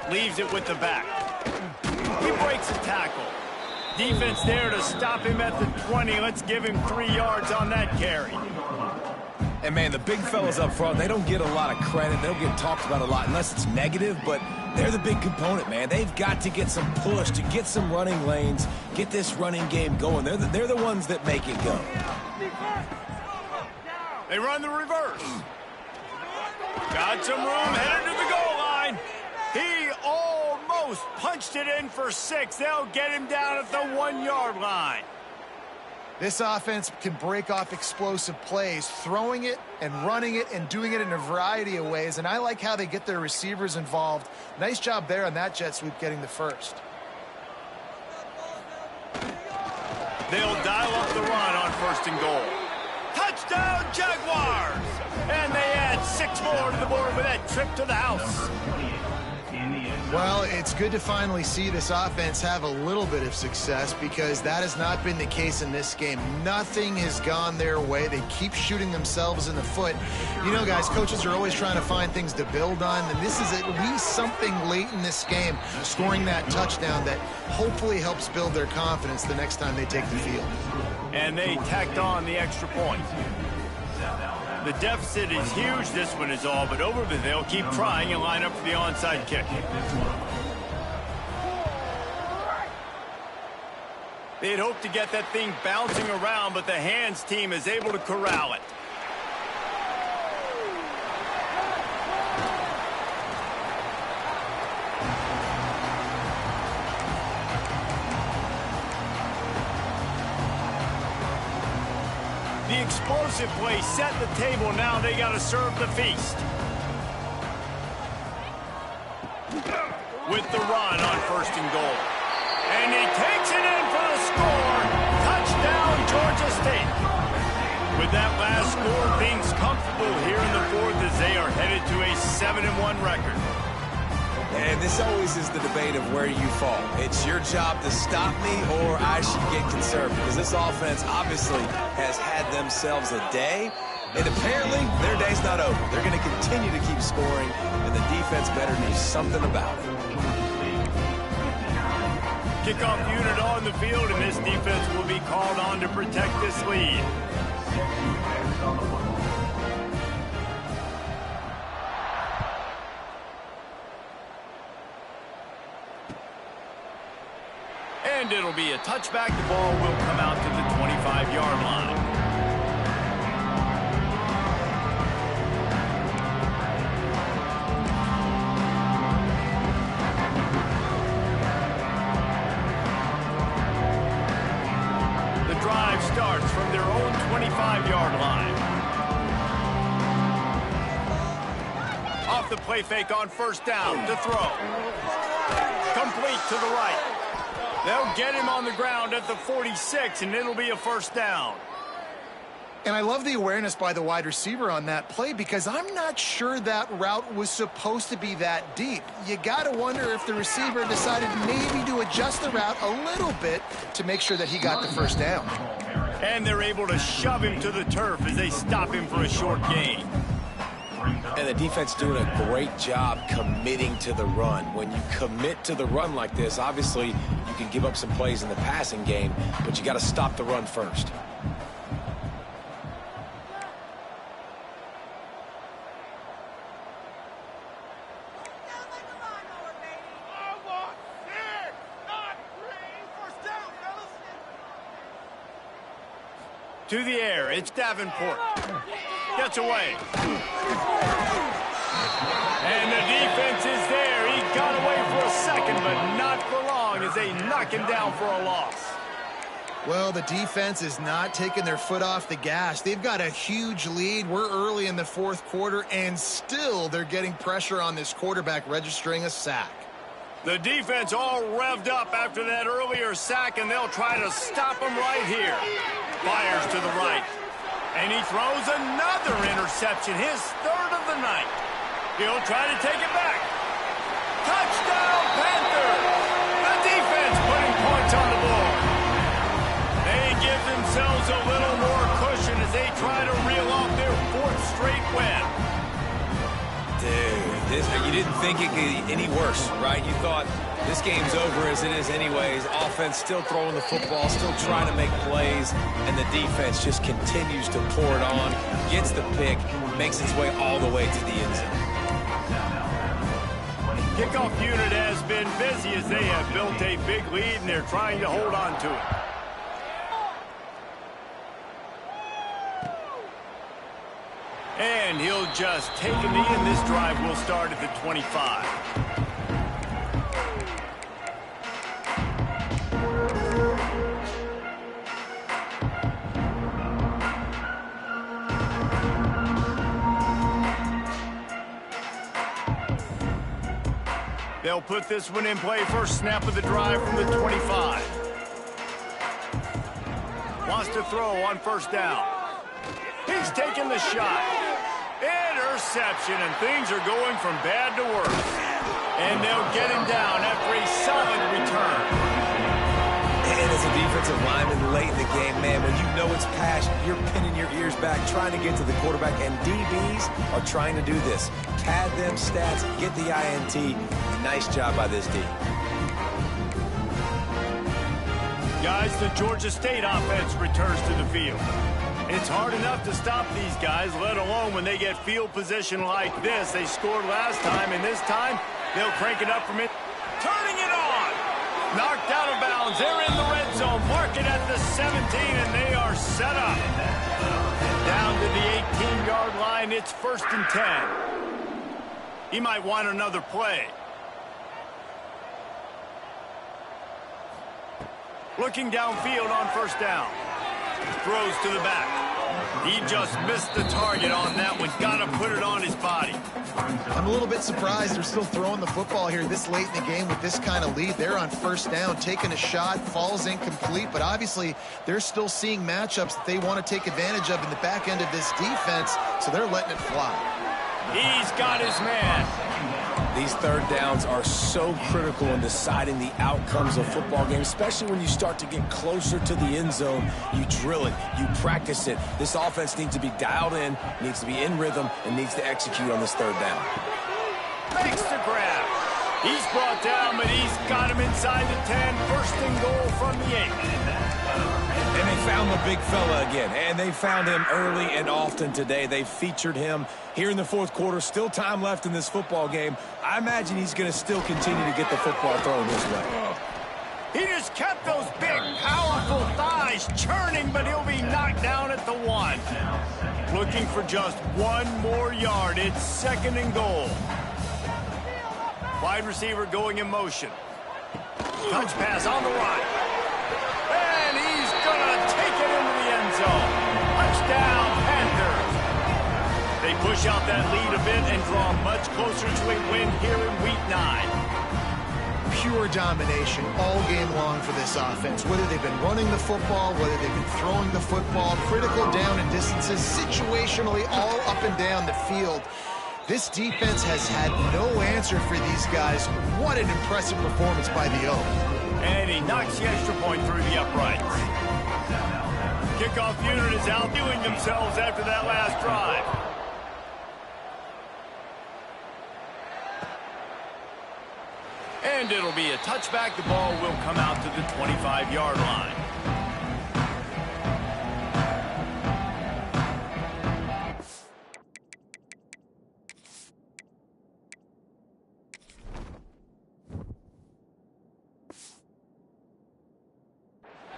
Leaves it with the back. He breaks a tackle. Defense there to stop him at the 20. Let's give him 3 yards on that carry. And, man, the big fellas up front, they don't get a lot of credit. They don't get talked about a lot unless it's negative, but they're the big component, man. They've got to get some push, to get some running lanes, get this running game going. They're the ones that make it go. They run the reverse. Got some room, headed to the goal line. He almost punched it in for 6. They'll get him down at the 1-yard line. This offense can break off explosive plays, throwing it and running it and doing it in a variety of ways, and I like how they get their receivers involved. Nice job there on that jet sweep getting the 1st. They'll dial up the run on 1st and goal. Touchdown, Jaguars! And they add 6 more to the board with that trip to the house. Well, it's good to finally see this offense have a little bit of success because that has not been the case in this game. Nothing has gone their way. They keep shooting themselves in the foot. You know, guys, coaches are always trying to find things to build on, and this is at least something late in this game, scoring that touchdown that hopefully helps build their confidence the next time they take the field. And they tacked on the extra point. The deficit is huge. This one is all but over, but they'll keep trying and line up for the onside kick. They'd hoped to get that thing bouncing around, but the hands team is able to corral it. The explosive play set the table. Now they got to serve the feast. With the run on 1st and goal. And he takes it in for the score. Touchdown, Georgia State. With that last score, things comfortable here in the fourth as they are headed to a 7-1 record. And this always is the debate of where you fall. It's your job to stop me or I should get conservative. Because this offense obviously has had themselves a day. And apparently, their day's not over. They're going to continue to keep scoring. And the defense better do something about it. Kickoff unit on the field, and this defense will be called on to protect this lead. And it'll be a touchback. The ball will come out to the 25-yard line. The drive starts from their own 25-yard line. Off the play fake on first down to throw. Complete to the right. They'll get him on the ground at the 46, and it'll be a first down. And I love the awareness by the wide receiver on that play because I'm not sure that route was supposed to be that deep. You got to wonder if the receiver decided maybe to adjust the route a little bit to make sure that he got the first down. And they're able to shove him to the turf as they stop him for a short gain. And the defense doing a great job committing to the run. When you commit to the run like this, obviously you can give up some plays in the passing game, but you got to stop the run first. To the air, it's Davenport. Gets away. And the defense is there. He got away for a second, but not for long as they knock him down for a loss. Well, the defense is not taking their foot off the gas. They've got a huge lead. We're early in the fourth quarter, and still they're getting pressure on this quarterback, registering a sack. The defense all revved up after that earlier sack, and they'll try to stop him right here. Fires to the right. And he throws another interception, his third of the night. He'll try to take it back. Touchdown, Panthers! The defense putting points on the board. They give themselves a little more cushion as they try to reel off their fourth straight win. Dude, you didn't think it could get any worse, right? You thought this game's over as it is anyways. Offense still throwing the football, still trying to make plays, and the defense just continues to pour it on, gets the pick, makes its way all the way to the end zone. Kickoff unit has been busy as they have built a big lead, and they're trying to hold on to it. And he'll just take a knee, and this drive will start at the 25. They'll put this one in play. First snap of the drive from the 25. Wants to throw on first down. He's taking the shot. Interception, and things are going from bad to worse. And they'll get him down after a solid return. And as a defensive lineman late in the game, man, when you know it's passion, you're pinning your ears back, trying to get to the quarterback, and DBs are trying to do this. Pad them stats, get the INT. Nice job by this D. Guys, the Georgia State offense returns to the field. It's hard enough to stop these guys, let alone when they get field position like this. They scored last time, and this time they'll crank it up from it. Turning it on! Knocked out of bounds. They're in the red zone. Mark it at the 17, and they are set up. Down to the 18-yard line. It's 1st and 10. He might want another play. Looking downfield on first down. Throws to the back. He just missed the target on that one. Got to put it on his body. I'm a little bit surprised they're still throwing the football here this late in the game with this kind of lead. They're on first down, taking a shot, falls incomplete, but obviously they're still seeing matchups that they want to take advantage of in the back end of this defense, so they're letting it fly. He's got his man. These third downs are so critical in deciding the outcomes of football games, especially when you start to get closer to the end zone. You drill it, you practice it. This offense needs to be dialed in, needs to be in rhythm, and needs to execute on this third down. Makes the grab. He's brought down, but he's got him inside the 10. First and goal from the 8. And they found the big fella again, and they found him early and often today. They featured him here in the fourth quarter. Still time left in this football game. I imagine he's going to still continue to get the football thrown his way. He just kept those big, powerful thighs churning, but he'll be knocked down at the 1. Looking for just one more yard. It's second and goal. Wide receiver going in motion. Touch pass on the right. And he's going to take it into the end zone. Touchdown, Panthers. They push out that lead a bit and draw much closer to a win here in Week 9. Pure domination all game long for this offense. Whether they've been running the football, whether they've been throwing the football, critical down and distances, situationally all up and down the field. This defense has had no answer for these guys. What an impressive performance by the Oak. And he knocks the extra point through the uprights. Kickoff unit is outdoing themselves after that last drive. And it'll be a touchback. The ball will come out to the 25-yard line.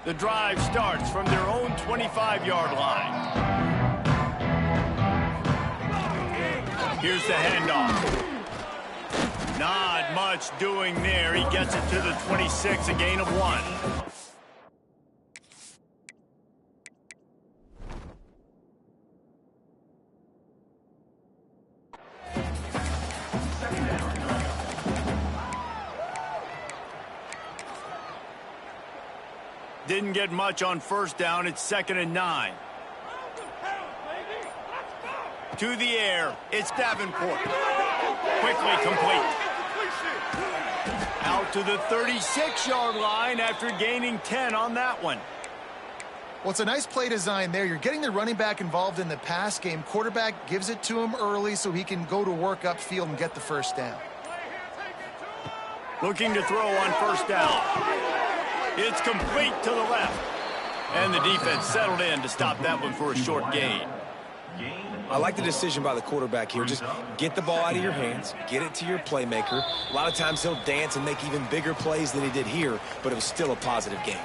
The drive starts from their own 25-yard line. Here's the handoff. Not much doing there. He gets it to the 26, a gain of 1. Didn't get much on first down. It's second and 9. To the air. It's Davenport. Quickly complete. Out to the 36-yard line after gaining 10 on that one. Well, it's a nice play design there. You're getting the running back involved in the pass game. Quarterback gives it to him early so he can go to work upfield and get the first down. Looking to throw on first down. It's complete to the left. And the defense settled in to stop that one for a short gain. I like the decision by the quarterback here. Just get the ball out of your hands, get it to your playmaker. A lot of times he'll dance and make even bigger plays than he did here, but it was still a positive game.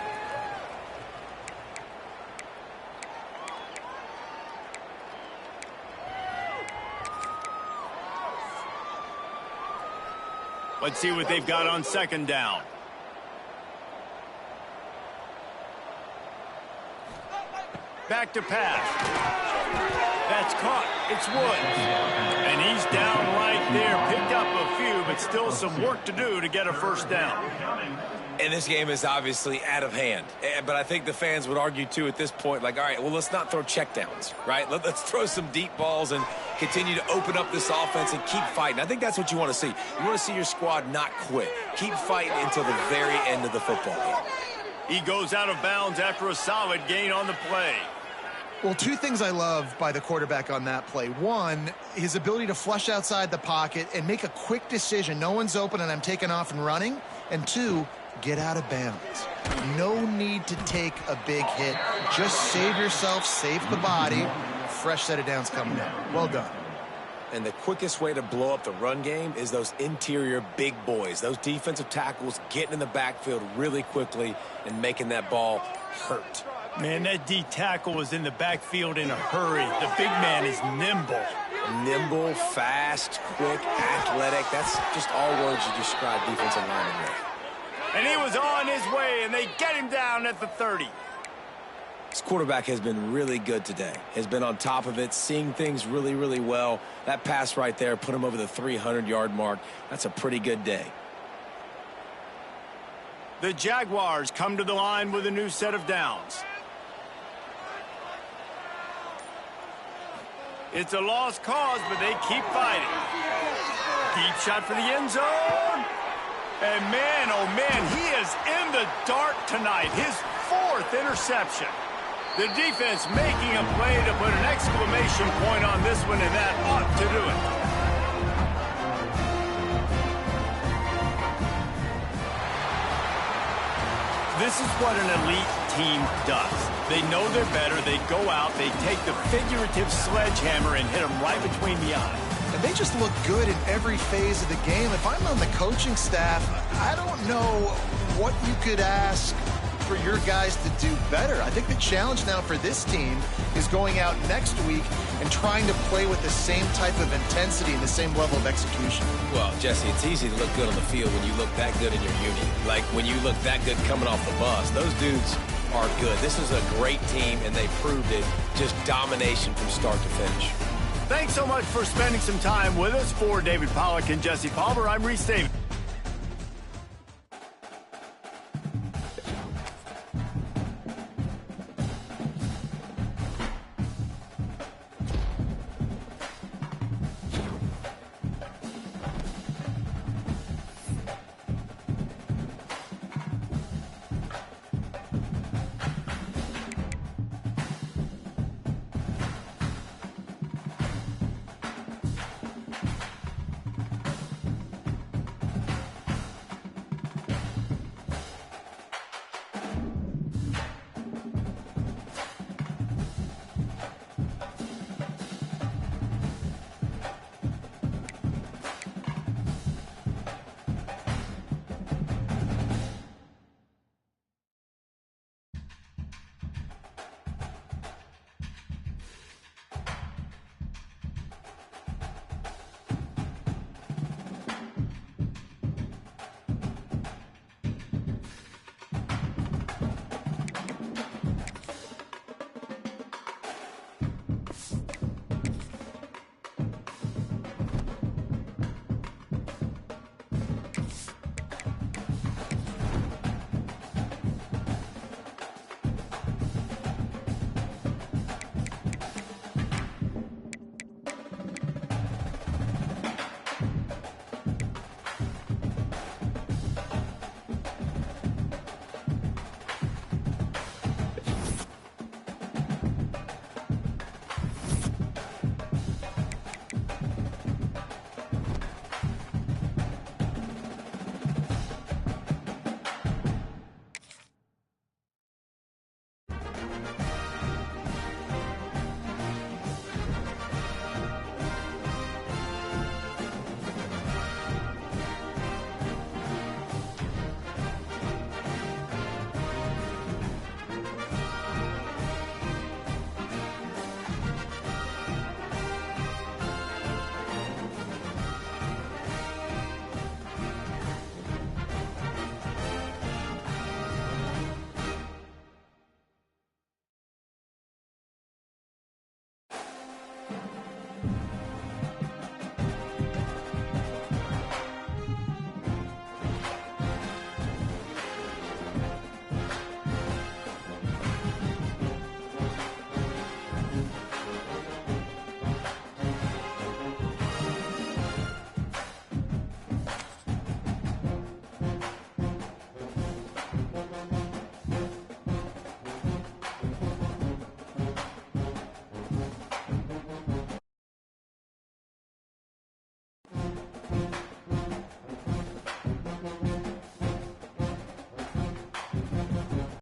Let's see what they've got on second down. Back to pass. That's caught. It's Woods. And he's down right there. Picked up a few, but still some work to do to get a first down. And this game is obviously out of hand. But I think the fans would argue, too, at this point, like, all right, well, let's not throw checkdowns, right? Let's throw some deep balls and continue to open up this offense and keep fighting. I think that's what you want to see. You want to see your squad not quit. Keep fighting until the very end of the football game. He goes out of bounds after a solid gain on the play. Well, two things I love by the quarterback on that play. One, his ability to flush outside the pocket and make a quick decision. No one's open and I'm taking off and running. And two, get out of bounds. No need to take a big hit. Just save yourself, save the body. Fresh set of downs coming in. Well done. And the quickest way to blow up the run game is those interior big boys, those defensive tackles getting in the backfield really quickly and making that ball hurt. Man, that D tackle was in the backfield in a hurry. The big man is nimble. Nimble, fast, quick, athletic. That's just all words you describe defensive linemen with. And he was on his way, and they get him down at the 30. This quarterback has been really good today. Has been on top of it, seeing things really, really well. That pass right there put him over the 300-yard mark. That's a pretty good day. The Jaguars come to the line with a new set of downs. It's a lost cause, but they keep fighting. Deep shot for the end zone. And man, oh man, he is in the dark tonight. His 4th interception. The defense making a play to put an exclamation point on this one, and that ought to do it. This is what an elite team does. They know they're better. They go out, they take the figurative sledgehammer and hit them right between the eyes. And they just look good in every phase of the game. If I'm on the coaching staff, I don't know what you could ask for your guys to do better. I think the challenge now for this team is going out next week and trying to play with the same type of intensity and the same level of execution. Well, Jesse, it's easy to look good on the field when you look that good in your uni. Like when you look that good coming off the bus. Those dudes are good. This is a great team, and they proved it. Just domination from start to finish. Thanks so much for spending some time with us. For David Pollack and Jesse Palmer, I'm Reese Davis.